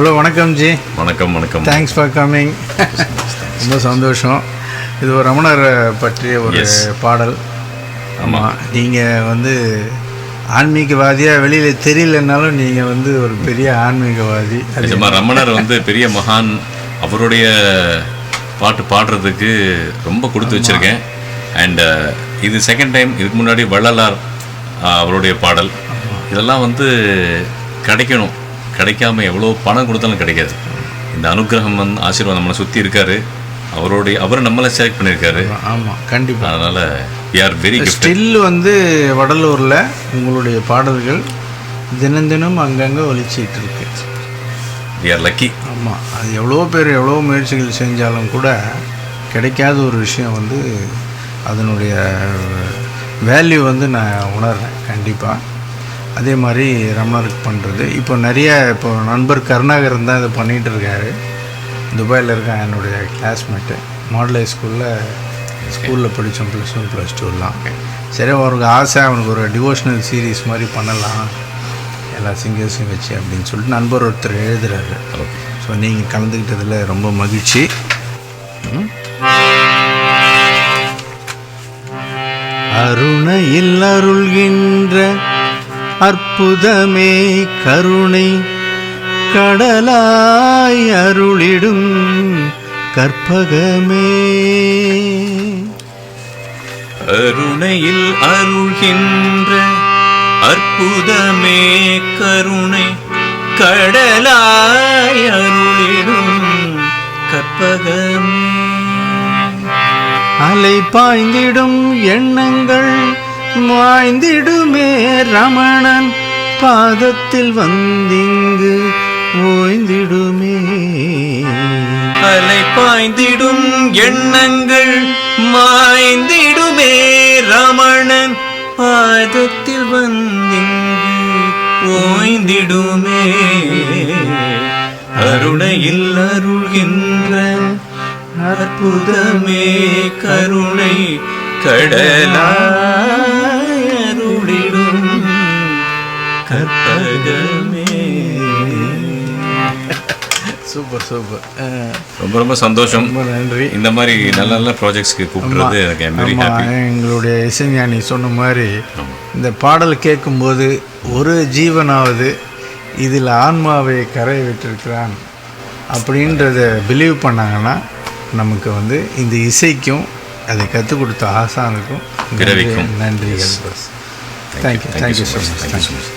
Hello, வணக்கம் G. வணக்கம். வணக்கம். Thanks for coming. ரொம்ப சந்தோஷம். இது ஒரு ரமணர் பற்றிய ஒரு பாடல். ஆமாம், நீங்கள் வந்து ஆன்மீகவாதியாக வெளியில் தெரியலனாலும் நீங்கள் வந்து ஒரு பெரிய ஆன்மீகவாதி. ரமணர் வந்து பெரிய மகான். அவருடைய பாட்டு பாடுறதுக்கு ரொம்ப கொடுத்து வச்சுருக்கேன். அண்ட் இது செகண்ட் டைம். இதுக்கு முன்னாடி வள்ளலார் அவருடைய பாடல் இதெல்லாம் வந்து கிடைக்கணும். கிடைக்காம எவ்வளோ பணம் கொடுத்தாலும் கிடைக்காது. இந்த அனுகிரகம் வந்து ஆசீர்வாதம் நம்மளை சுற்றி இருக்காரு. அவர் நம்மளை செலக்ட் பண்ணியிருக்காரு. ஆமாம், கண்டிப்பாக. அதனால் we are very gifted. Still வந்து வடலூரில் உங்களுடைய பாடல்கள் தினம் அங்கங்கே ஒலிச்சிட்டு இருக்கு. we are lucky. ஆமாம், அது எவ்வளோ பேர் எவ்வளோ முயற்சிகள் செஞ்சாலும் கூட கிடைக்காத ஒரு விஷயம் வந்து அதனுடைய வேல்யூ வந்து நான் உணர்றேன் கண்டிப்பாக. அதே மாதிரி ரமணருக்கு பண்ணுறது இப்போ நண்பர் கருணாகரன் தான் இதை பண்ணிகிட்டு இருக்காரு. துபாயில் இருக்கான், என்னுடைய கிளாஸ்மேட்டு. மாடல் ஸ்கூலில் படித்தோம், +1 +2லாம். சரி, அவருக்கு ஆசை, அவனுக்கு ஒரு டிவோஷனல் சீரீஸ் மாதிரி பண்ணலாம் எல்லா சிங்கர்ஸையும் வச்சு அப்படின்னு சொல்லிட்டு நண்பர் ஒருத்தர் எழுதுகிறாரு. ஸோ நீங்கள் கலந்துக்கிட்டதில் ரொம்ப மகிழ்ச்சி. அருணையில் அருள்கின்ற அற்புதமே கருணை கடலாய் அருளிடும் கற்பகமே. அருணையில் அருள்கின்ற அற்புதமே கருணை கடலாய் அருளிடும் கற்பகமே. அலை பாய்ந்திடும் எண்ணங்கள் மாய்ந்திடுமே ரமணன் பாதத்தில் வந்திங்கு ஓய்ந்திடுமே. அலை பாய்ந்திடும் எண்ணங்கள் மாய்ந்திடுமே ரமணன் பாதத்தில் வந்திங்கு ஓய்ந்திடுமே. அருணையில் அருள்கின்ற அற்புதமே கருணை கடலாய் அருளிடும் கற்பகமே. சூப்பர். ரொம்ப சந்தோஷம். ரொம்ப நன்றி. இந்த மாதிரி நல்ல நல்ல ப்ராஜெக்ட்ஸ்க்கு கூப்பிடுறது எனக்கு. எங்களுடைய இசைஞானி சொன்ன மாதிரி இந்த பாடல் கேட்கும்போது ஒரு ஜீவனாவது இதில் ஆன்மாவை கரை விட்டிருக்கிறான் அப்படின்றத பிலீவ் பண்ணாங்கன்னா நமக்கு வந்து இந்த இசைக்கும் அதை கற்றுக் கொடுத்த ஆசானுக்கும் நன்றிகள். Thank you so much.